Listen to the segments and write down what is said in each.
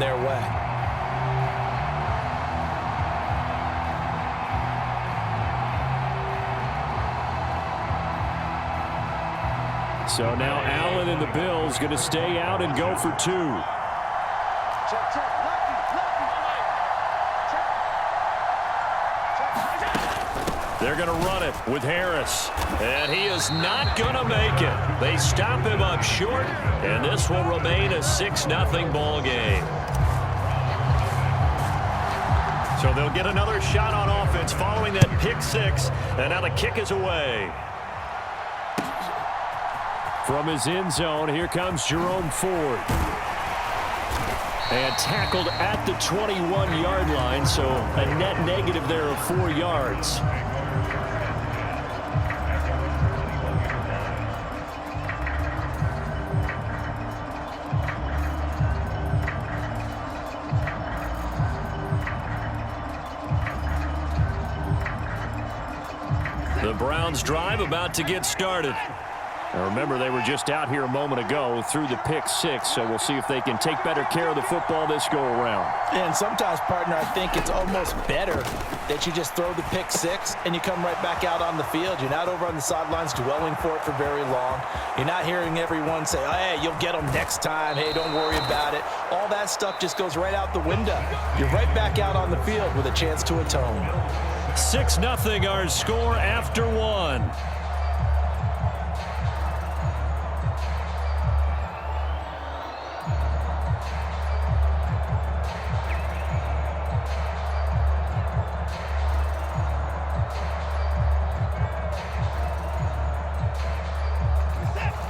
their way. So now Allen and the Bills going to stay out and go for two. They're going to run it with Harris. And he is not going to make it. They stop him up short, and this will remain a 6-0 ball game. So they'll get another shot on offense following that pick six, and now the kick is away. From his end zone, here comes Jerome Ford. And tackled at the 21-yard line, so a net negative there of 4 yards. The Browns drive about to get started. Now remember, they were just out here a moment ago through the pick six, so we'll see if they can take better care of the football this go-around. And sometimes, partner, I think it's almost better that you just throw the pick six and you come right back out on the field. You're not over on the sidelines dwelling for it for very long. You're not hearing everyone say, oh, hey, you'll get them next time. Hey, don't worry about it. All that stuff just goes right out the window. You're right back out on the field with a chance to atone. 6-0 our score after one.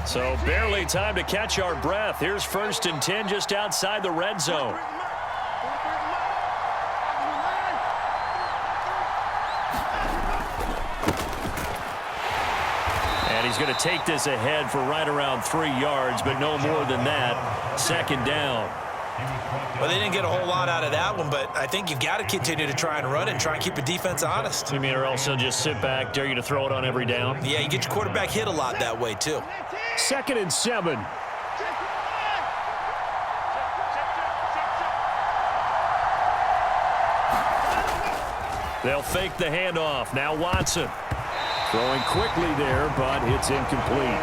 So barely time to catch our breath. Here's 1st and 10 just outside the red zone. And he's going to take this ahead for right around 3 yards, but no more than that. 2nd down. Well, they didn't get a whole lot out of that one, but I think you've got to continue to try and run it and try and keep the defense honest. You mean, or else they'll just sit back, dare you to throw it on every down? Yeah, you get your quarterback hit a lot that way, too. 2nd and 7. They'll fake the handoff. Now Watson. Throwing quickly there, but it's incomplete.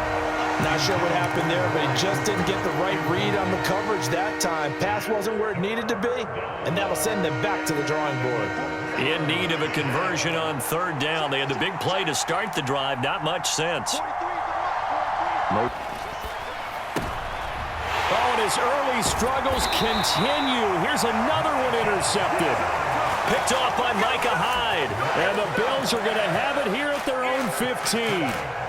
Not sure what happened there, but he just didn't get the right read on the coverage that time. Pass wasn't where it needed to be, and that'll send them back to the drawing board. In need of a conversion on 3rd down. They had the big play to start the drive. Not much sense. Oh, and his early struggles continue. Here's another one intercepted. Picked off by Micah Hyde. And the Bills are going to have it here at their own 15.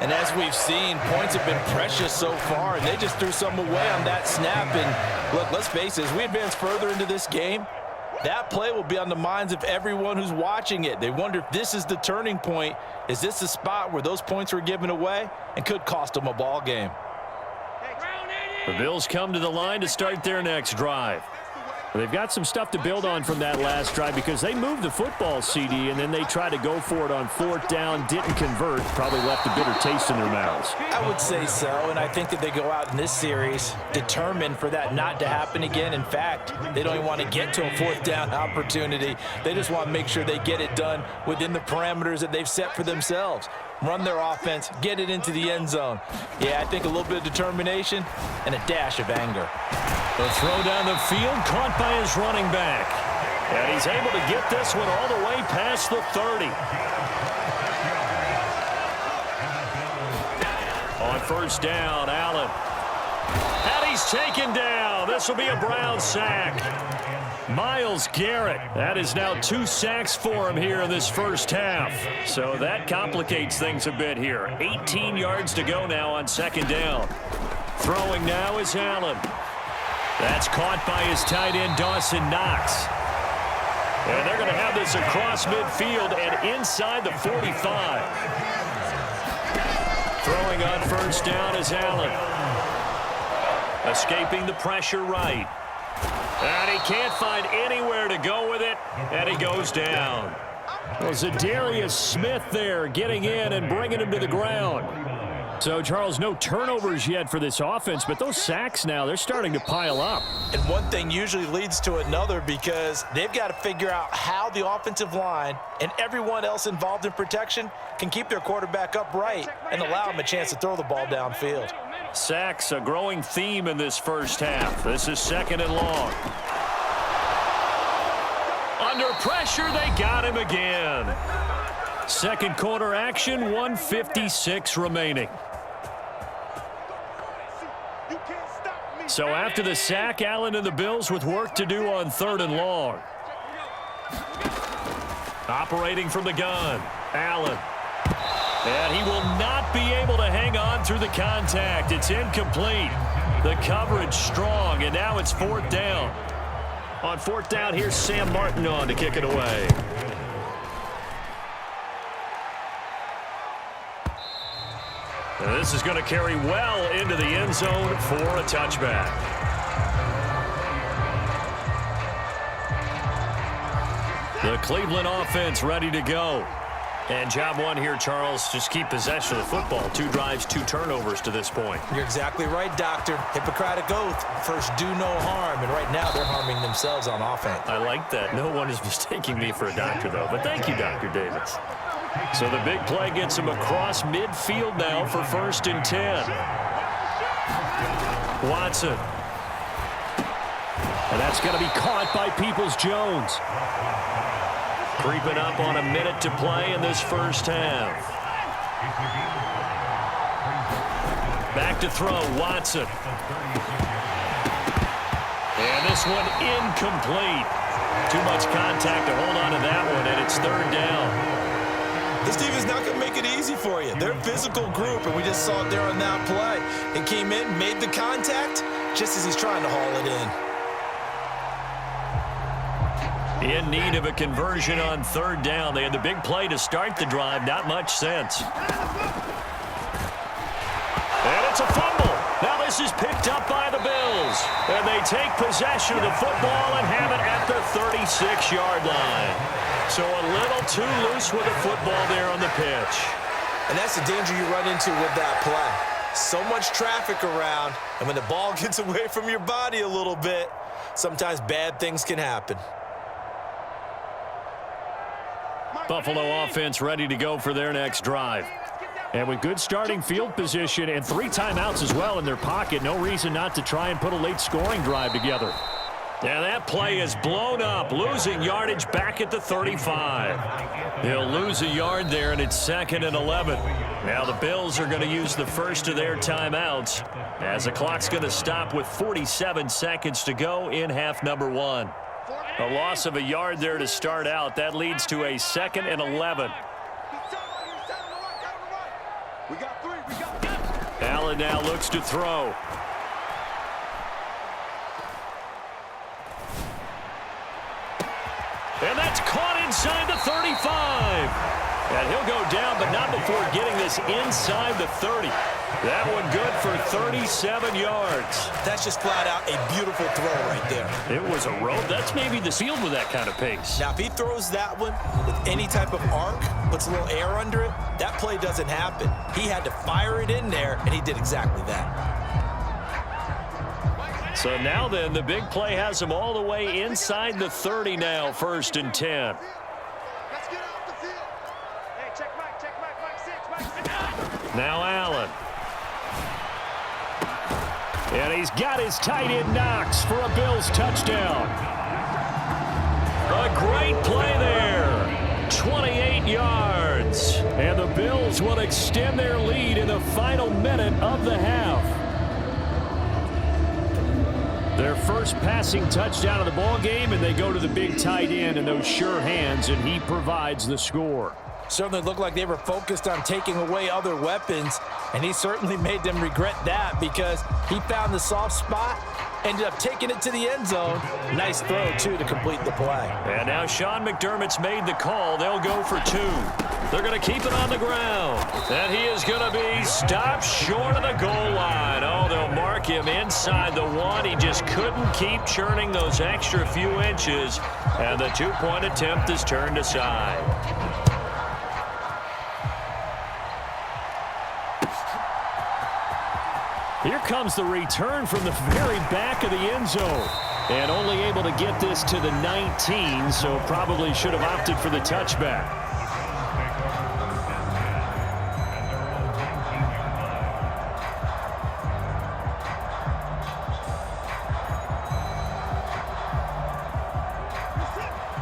And as we've seen, points have been precious so far, and they just threw some away on that snap. And look, let's face it, as we advance further into this game, that play will be on the minds of everyone who's watching it. They wonder if this is the turning point. Is this the spot where those points were given away and could cost them a ball game? The Bills come to the line to start their next drive. They've got some stuff to build on from that last drive because they moved the football, CD, and then they tried to go for it on 4th down, didn't convert, probably left a bitter taste in their mouths. I would say so, and I think that they go out in this series determined for that not to happen again. In fact, they don't even want to get to a 4th down opportunity. They just want to make sure they get it done within the parameters that they've set for themselves. Run their offense, get it into the end zone. Yeah, I think a little bit of determination and a dash of anger. The throw down the field, caught by his running back. And he's able to get this one all the way past the 30. On 1st down, Allen. And he's taken down. This will be a Brown sack. Myles Garrett. That is now 2 sacks for him here in this first half. So that complicates things a bit here. 18 yards to go now on 2nd down. Throwing now is Allen. That's caught by his tight end, Dawson Knox. And they're going to have this across midfield and inside the 45. Throwing on 1st down is Allen. Escaping the pressure right. And he can't find anywhere to go with it, and he goes down. Well, Zadarius Smith there getting in and bringing him to the ground. So, Charles, no turnovers yet for this offense, but those sacks now, they're starting to pile up. And one thing usually leads to another because they've got to figure out how the offensive line and everyone else involved in protection can keep their quarterback upright and allow him a chance to throw the ball downfield. Sacks, a growing theme in this first half. This is 2nd and long. Under pressure, they got him again. Second quarter action, 1:56 remaining. So after the sack, Allen and the Bills with work to do on 3rd and long. Operating from the gun, Allen. And he will not be able to hang on through the contact. It's incomplete. The coverage strong, and now it's 4th down. On 4th down, here's Sam Martin on to kick it away. And this is going to carry well into the end zone for a touchback. The Cleveland offense ready to go. And job one here, Charles, just keep possession of the football. 2 drives, 2 turnovers to this point. You're exactly right, Doctor. Hippocratic oath. First, do no harm. And right now, they're harming themselves on offense. I like that. No one is mistaking me for a doctor, though. But thank you, Dr. Davis. So the big play gets him across midfield now for 1st and 10. Watson. And that's going to be caught by Peoples-Jones. Creeping up on a minute to play in this first half. Back to throw, Watson. And this one incomplete. Too much contact to hold on to that one, and it's 3rd down. This team is not going to make it easy for you. They're a physical group, and we just saw it there on that play. It came in, made the contact, just as he's trying to haul it in. In need of a conversion on 3rd down. They had the big play to start the drive. Not much sense. And it's a fumble. Now this is picked up by the Bills. And they take possession of the football and have it at the 36-yard line. So a little too loose with the football there on the pitch. And that's the danger you run into with that play. So much traffic around, and when the ball gets away from your body a little bit, sometimes bad things can happen. Buffalo offense ready to go for their next drive. And with good starting field position and 3 timeouts as well in their pocket, no reason not to try and put a late scoring drive together. And that play is blown up, losing yardage back at the 35. He'll lose a yard there, and it's 2nd and 11. Now the Bills are going to use the first of their timeouts as the clock's going to stop with 47 seconds to go in half number 1. A loss of a yard there to start out. That leads to a 2nd and 11. Allen now looks to throw. And that's caught inside the 35. And he'll go down, but not before getting this inside the 30. That one good for 37 yards. That's just flat out a beautiful throw right there. It was a rope. That's maybe the field with that kind of pace. Now, if he throws that one with any type of arc, puts a little air under it, that play doesn't happen. He had to fire it in there, and he did exactly that. So now then, the big play has him all the way inside the 30 now, 1st and 10. Now Allen. And he's got his tight end Knox for a Bills touchdown. A great play there. 28 yards. And the Bills will extend their lead in the final minute of the half. Their first passing touchdown of the ball game, and they go to the big tight end in those sure hands, and he provides the score. Certainly looked like they were focused on taking away other weapons, and he certainly made them regret that because he found the soft spot, ended up taking it to the end zone. Nice throw, too, to complete the play. And now Sean McDermott's made the call. They'll go for 2. They're going to keep it on the ground. And he is going to be stopped short of the goal line. Oh, they'll mark him inside the 1. He just couldn't keep churning those extra few inches, and the 2-point attempt is turned aside. Here comes the return from the very back of the end zone. And only able to get this to the 19, so probably should have opted for the touchback.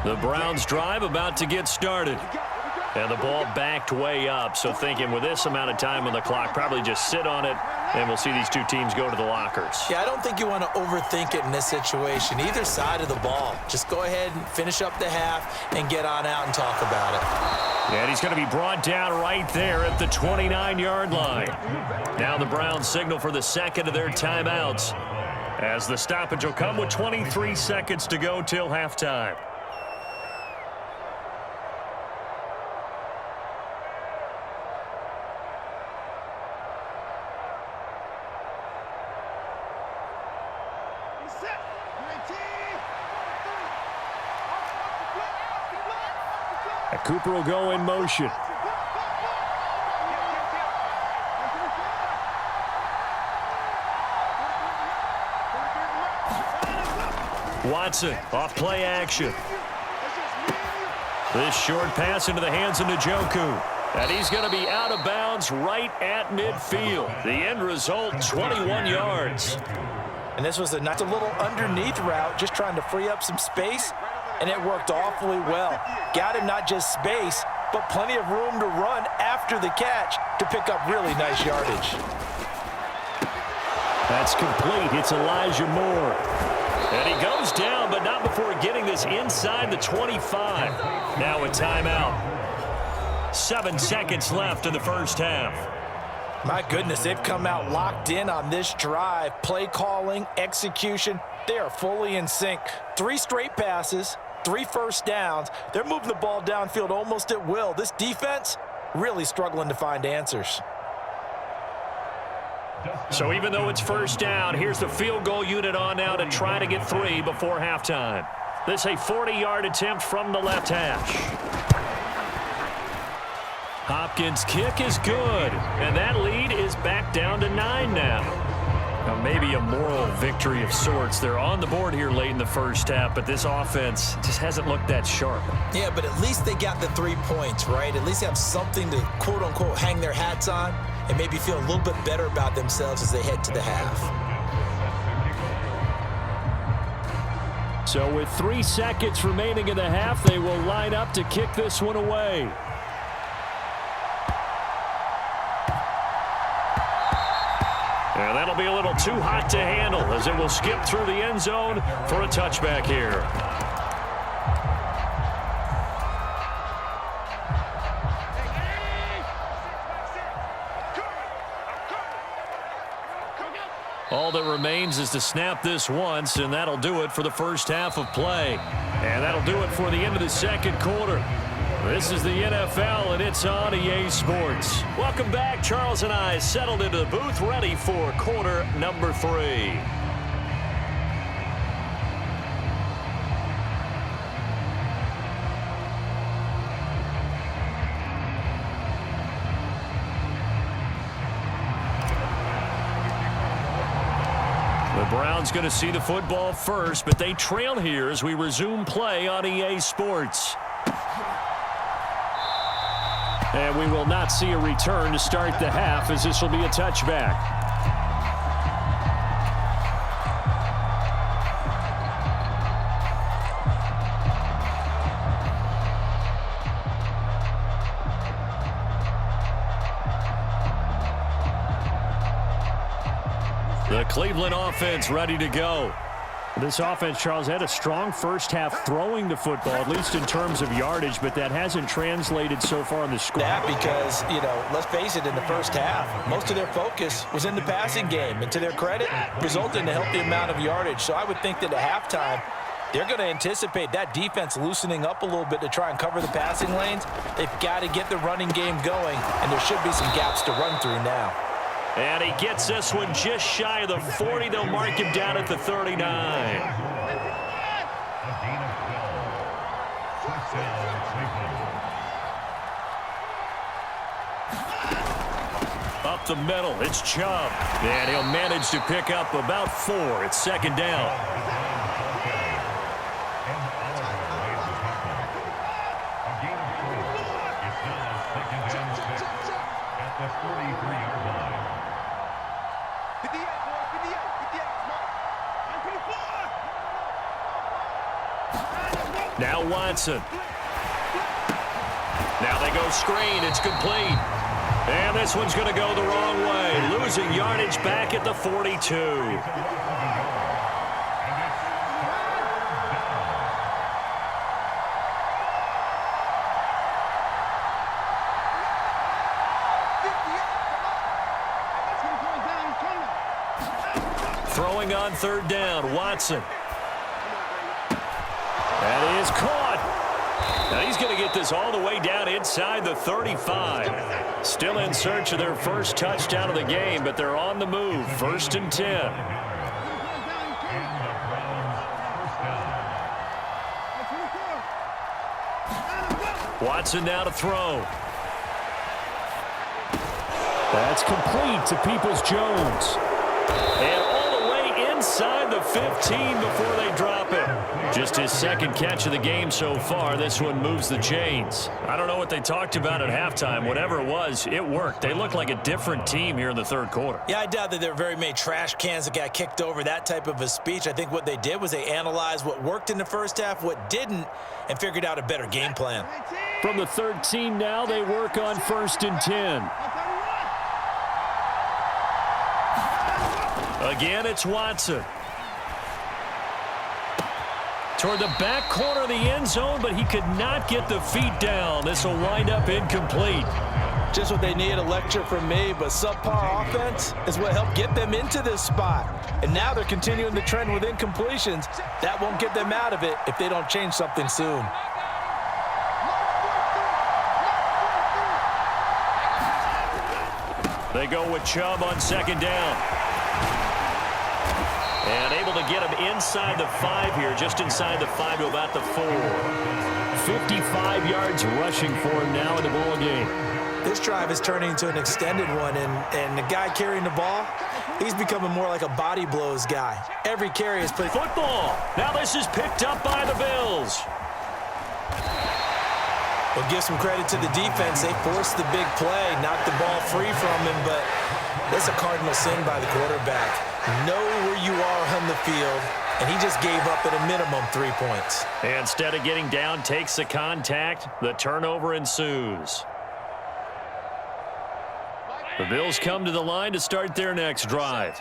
The Browns drive about to get started. And the ball backed way up, so thinking with this amount of time on the clock, probably just sit on it, and we'll see these two teams go to the lockers. Yeah, I don't think you want to overthink it in this situation. Either side of the ball. Just go ahead and finish up the half and get on out and talk about it. And he's going to be brought down right there at the 29-yard line. Now the Browns signal for the second of their timeouts, as the stoppage will come with 23 seconds to go till halftime. Cooper will go in motion. Watson off play action. This short pass into the hands of Njoku. And he's going to be out of bounds right at midfield. The end result, 21 yards. And this was a little underneath route, just trying to free up some space. And it worked awfully well. Got him not just space, but plenty of room to run after the catch to pick up really nice yardage. That's complete. It's Elijah Moore. And he goes down, but not before getting this inside the 25. Now a timeout. 7 seconds left in the first half. My goodness, they've come out locked in on this drive. Play calling, execution, they are fully in sync. 3 straight passes. 3 first downs. They're moving the ball downfield almost at will. This defense really struggling to find answers. So even though it's first down, here's the field goal unit on now to try to get 3 before halftime. This a 40-yard attempt from the left hash. Hopkins' kick is good, and that lead is back down to 9 now. Now, maybe a moral victory of sorts. They're on the board here late in the first half, but this offense just hasn't looked that sharp. Yeah, but at least they got the 3 points, right? At least have something to, quote-unquote, hang their hats on and maybe feel a little bit better about themselves as they head to the half. So with 3 seconds remaining in the half, they will line up to kick this one away. And that'll be a little too hot to handle as it will skip through the end zone for a touchback here. All that remains is to snap this once, and that'll do it for the first half of play. And that'll do it for the end of the second quarter. This is the NFL, and it's on EA Sports. Welcome back. Charles and I settled into the booth, ready for quarter number 3. The Browns going to see the football first, but they trail here as we resume play on EA Sports. And we will not see a return to start the half, as this will be a touchback. The Cleveland offense ready to go. This offense, Charles, had a strong first half throwing the football, at least in terms of yardage, but that hasn't translated so far in the score. That because, let's face it, in the first half, most of their focus was in the passing game. And to their credit, resulted in a healthy amount of yardage. So I would think that at halftime, they're going to anticipate that defense loosening up a little bit to try and cover the passing lanes. They've got to get the running game going, and there should be some gaps to run through now. And he gets this one just shy of the 40. They'll mark him down at the 39. Up the middle, it's Chubb. And he'll manage to pick up about 4. It's second down. Now Watson. Now they go screen. It's complete. And this one's going to go the wrong way. Losing yardage back at the 42. Throwing on third down, Watson. That is caught. Now he's going to get this all the way down inside the 35. Still in search of their first touchdown of the game, but they're on the move. 1st and 10. Watson now to throw. That's complete to Peoples-Jones. And all the way inside the 15 before they drop it. Just his second catch of the game so far. This one moves the chains. I don't know what they talked about at halftime. Whatever it was, it worked. They look like a different team here in the third quarter. Yeah, I doubt that there were very many trash cans that got kicked over, that type of a speech. I think what they did was they analyzed what worked in the first half, what didn't, and figured out a better game plan. From the 13 now, they work on 1st and 10. Again, it's Watson. Toward the back corner of the end zone, but he could not get the feet down. This will wind up incomplete. Just what they need, a lecture from me, but subpar offense is what helped get them into this spot. And now they're continuing the trend with incompletions. That won't get them out of it if they don't change something soon. They go with Chubb on second down. And able to get him inside the 5 here, just inside the 5 to about the 4. 55 yards rushing for him now in the ball game. This drive is turning into an extended one, and the guy carrying the ball, he's becoming more like a body blows guy. Every carry is put. Football. Now this is picked up by the Bills. We'll give some credit to the defense. They forced the big play, knocked the ball free from him, but that's a cardinal sin by the quarterback. Know where you are on the field, and he just gave up at a minimum 3 points. Instead of getting down, takes the contact. The turnover ensues. The Bills come to the line to start their next drive.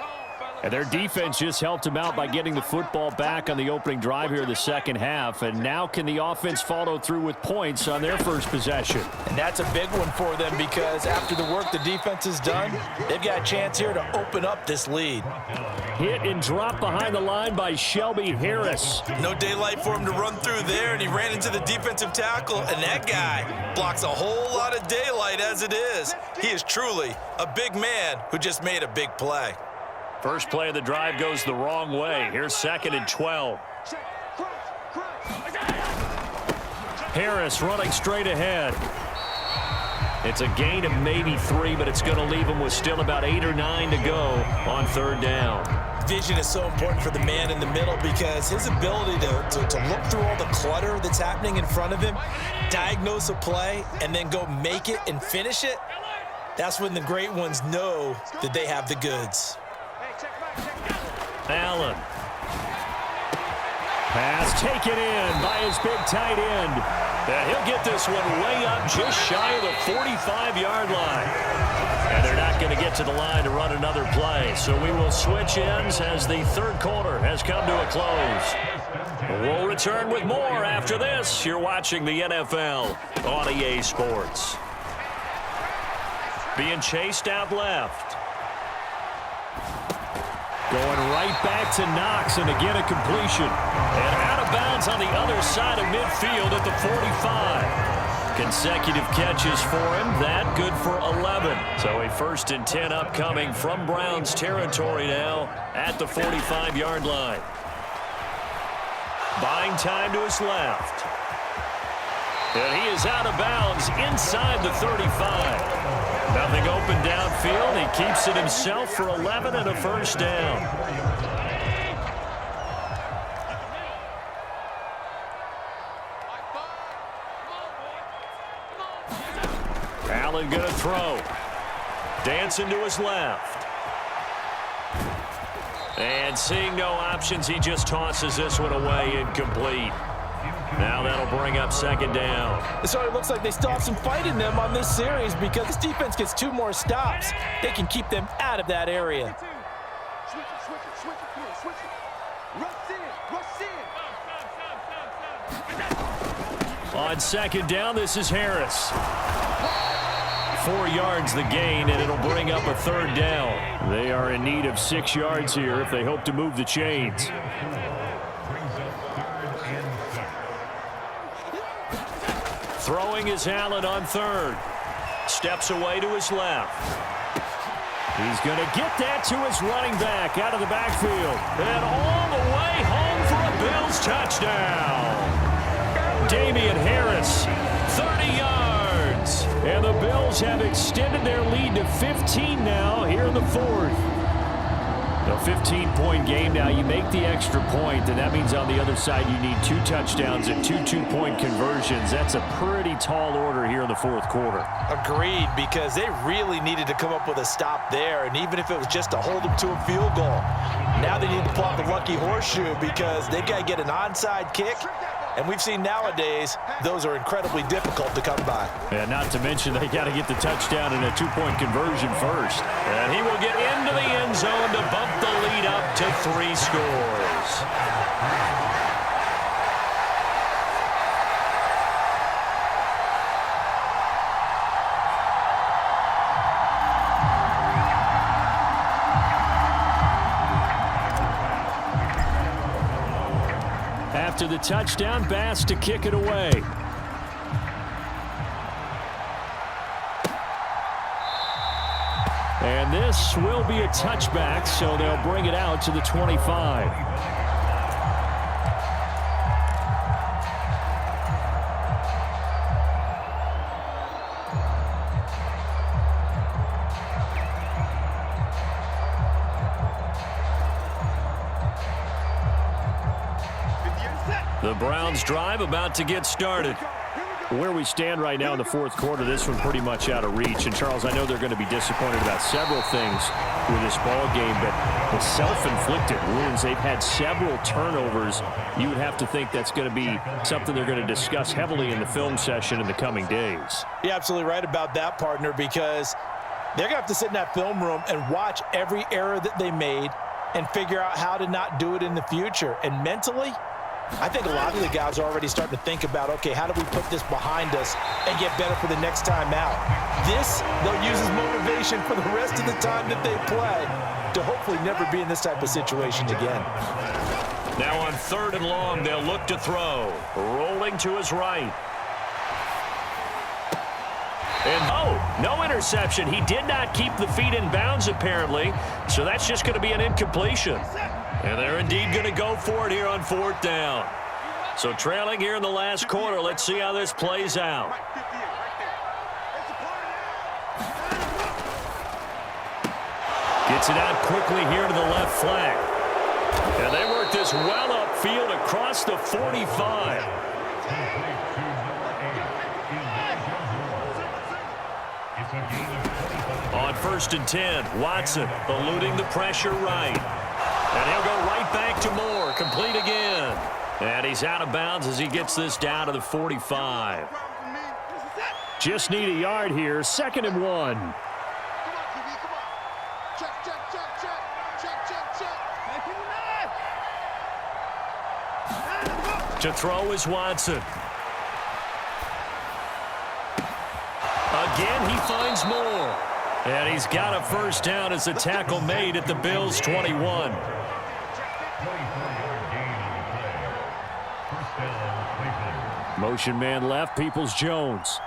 And their defense just helped them out by getting the football back on the opening drive here in the second half. And now can the offense follow through with points on their first possession? And that's a big one for them because after the work the defense has done, they've got a chance here to open up this lead. Hit and drop behind the line by Shelby Harris. No daylight for him to run through there, and he ran into the defensive tackle, and that guy blocks a whole lot of daylight as it is. He is truly a big man who just made a big play. First play of the drive goes the wrong way. Here's 2nd and 12. Harris running straight ahead. It's a gain of maybe 3, but it's going to leave him with still about 8 or 9 to go on third down. Vision is so important for the man in the middle because his ability to look through all the clutter that's happening in front of him, diagnose a play, and then go make it and finish it, that's when the great ones know that they have the goods. Allen. Pass taken in by his big tight end. And he'll get this one way up just shy of the 45-yard line. And they're not going to get to the line to run another play. So we will switch ends as the third quarter has come to a close. We'll return with more after this. You're watching the NFL on EA Sports. Being chased out left. Going right back to Knox, and again a completion. And out of bounds on the other side of midfield at the 45. Consecutive catches for him. That good for 11. So a 1st and 10 upcoming from Browns territory now at the 45-yard line. Buying time to his left. And he is out of bounds inside the 35. Nothing open downfield. He keeps it himself for 11 and a first down. Allen going to throw. Dancing to his left. And seeing no options, he just tosses this one away incomplete. Now that'll bring up second down. So it looks like they still have some fight in them on this series because this defense gets 2 more stops. They can keep them out of that area. On second down, this is Harris. 4 yards the gain, and it'll bring up a third down. They are in need of 6 yards here if they hope to move the chains. Throwing is Allen on third. Steps away to his left. He's going to get that to his running back out of the backfield. And all the way home for a Bills touchdown. Damian Harris, 30 yards. And the Bills have extended their lead to 15 now here in the fourth. A 15-point game now. You make the extra point, and that means on the other side you need 2 touchdowns and 2 two-point conversions. That's a pretty tall order here in the fourth quarter. Agreed, because they really needed to come up with a stop there, and even if it was just to hold them to a field goal, now they need to pull out the lucky horseshoe because they've got to get an onside kick, and we've seen nowadays those are incredibly difficult to come by. And not to mention they got to get the touchdown and a 2-point conversion first. And he will get into the end zone to bump the lead up to 3 scores. After the touchdown, Bass to kick it away. And this will be a touchback, so they'll bring it out to the 25. The Browns drive about to get started. Where we stand right now in the fourth quarter, this one pretty much out of reach. And, Charles, I know they're going to be disappointed about several things with this ball game, but the self-inflicted wounds, they've had several turnovers. You would have to think that's going to be something they're going to discuss heavily in the film session in the coming days. You're absolutely right about that, partner, because they're going to have to sit in that film room and watch every error that they made and figure out how to not do it in the future. And mentally, I think a lot of the guys are already starting to think about, okay, how do we put this behind us and get better for the next time out? This, they'll use as motivation for the rest of the time that they play to hopefully never be in this type of situation again. Now on 3rd and long, they'll look to throw. Rolling to his right. And no interception. He did not keep the feet in bounds, apparently, so that's just going to be an incompletion. And they're indeed going to go for it here on 4th down. So trailing here in the last quarter, let's see how this plays out. Gets it out quickly here to the left flank. And they work this well upfield across the 45. On 1st and 10, Watson eluding the pressure right. And he'll go right back to Moore, complete again. And he's out of bounds as he gets this down to the 45. Just need a yard here, 2nd and 1. To throw is Watson. Again, he finds Moore. And he's got a first down as the tackle made at the Bills' 21. Motion man left, Peoples-Jones.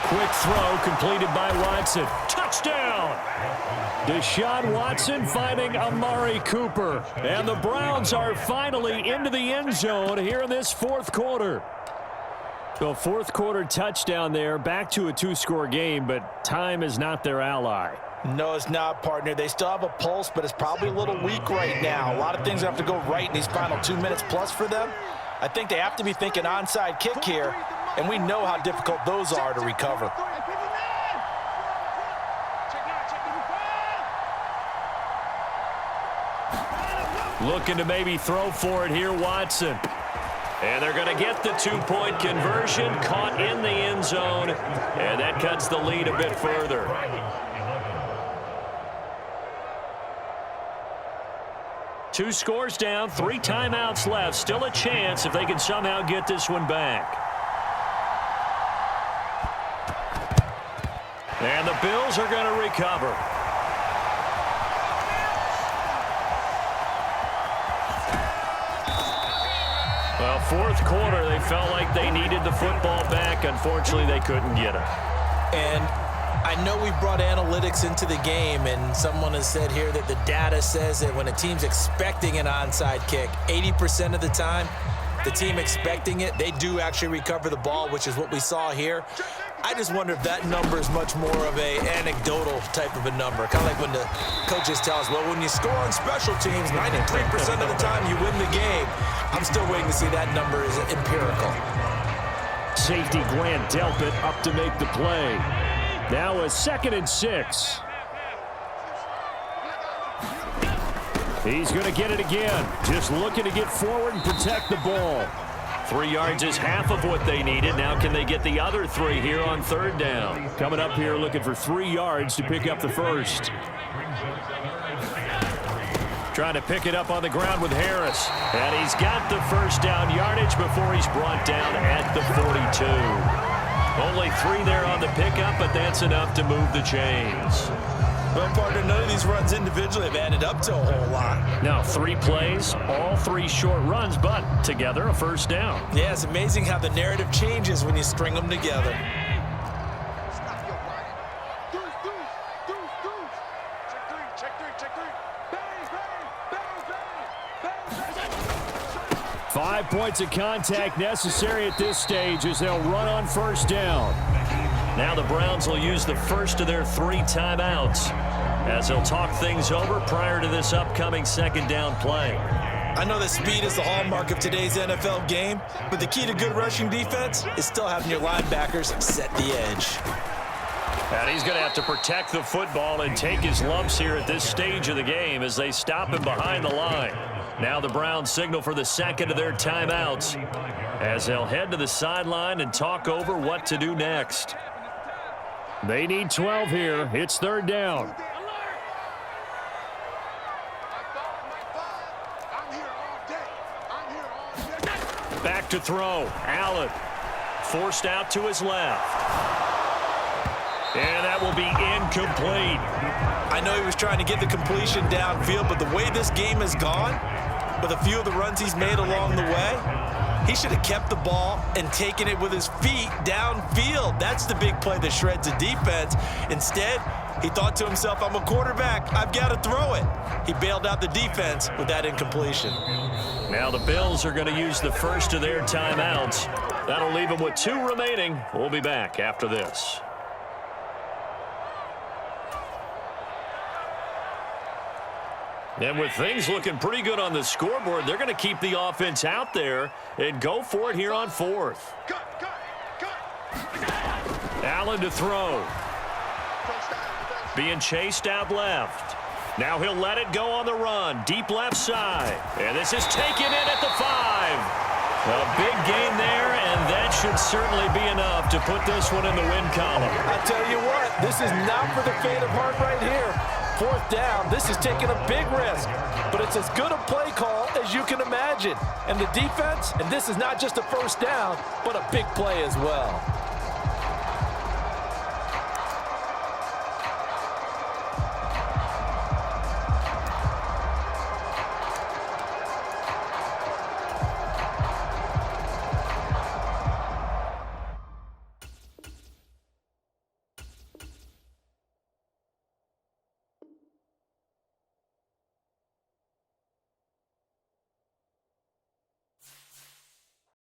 Quick throw completed by Watson. Touchdown! down. Deshaun Watson finding Amari Cooper. And the Browns are finally into the end zone here in this fourth quarter. The fourth quarter touchdown there, back to a two-score game, but time is not their ally. No, it's not, partner. They still have a pulse, but it's probably a little weak right now. A lot of things have to go right in these final 2 minutes plus for them. I think they have to be thinking onside kick here, and we know how difficult those are to recover. Looking to maybe throw for it here, Watson. And they're going to get the two-point conversion, caught in the end zone, and that cuts the lead a bit further. Two scores down, 3 timeouts left. Still a chance if they can somehow get this one back. And the Bills are going to recover. Well, fourth quarter, they felt like they needed the football back. Unfortunately, they couldn't get it. And I know we brought analytics into the game, and someone has said here that the data says that when a team's expecting an onside kick, 80% of the time, the team expecting it, they do actually recover the ball, which is what we saw here. I just wonder if that number is much more of a anecdotal type of a number. Kind of like when the coaches tell us, well, when you score on special teams, 93% of the time you win the game. I'm still waiting to see that number is empirical. Safety Grant Delpit up to make the play. Now a 2nd and 6. He's going to get it again. Just looking to get forward and protect the ball. 3 yards is half of what they needed. Now can they get the other 3 here on 3rd down? Coming up here looking for 3 yards to pick up the first. Trying to pick it up on the ground with Harris. And he's got the first down yardage before he's brought down at the 42. Only 3 there on the pickup, but that's enough to move the chains. Well, partner, none of these runs individually have added up to a whole lot. Now 3 plays, all 3 short runs, but together a first down. Yeah, it's amazing how the narrative changes when you string them together. 5 points of contact necessary at this stage as they'll run on first down. Now the Browns will use the first of their 3 timeouts as they'll talk things over prior to this upcoming 2nd down play. I know that speed is the hallmark of today's NFL game, but the key to good rushing defense is still having your linebackers set the edge. And he's going to have to protect the football and take his lumps here at this stage of the game as they stop him behind the line. Now the Browns signal for the 2nd of their timeouts as they'll head to the sideline and talk over what to do next. They need 12 here. It's 3rd down. Back to throw. Allen forced out to his left. And that will be incomplete. I know he was trying to get the completion downfield, but the way this game has gone, with a few of the runs he's made along the way, he should have kept the ball and taken it with his feet downfield. That's the big play that shreds the defense. Instead, he thought to himself, I'm a quarterback, I've got to throw it. He bailed out the defense with that incompletion. Now the Bills are going to use the first of their timeouts. That'll leave them with 2 remaining. We'll be back after this. And with things looking pretty good on the scoreboard, they're going to keep the offense out there and go for it here on 4th. Allen to throw. Being chased out left. Now he'll let it go on the run. Deep left side. And this is taken in at the 5. A big gain there, and that should certainly be enough to put this one in the win column. I tell you what, this is not for the faint of heart right here. 4th down, this is taking a big risk, but it's as good a play call as you can imagine. And the defense, and this is not just a first down, but a big play as well.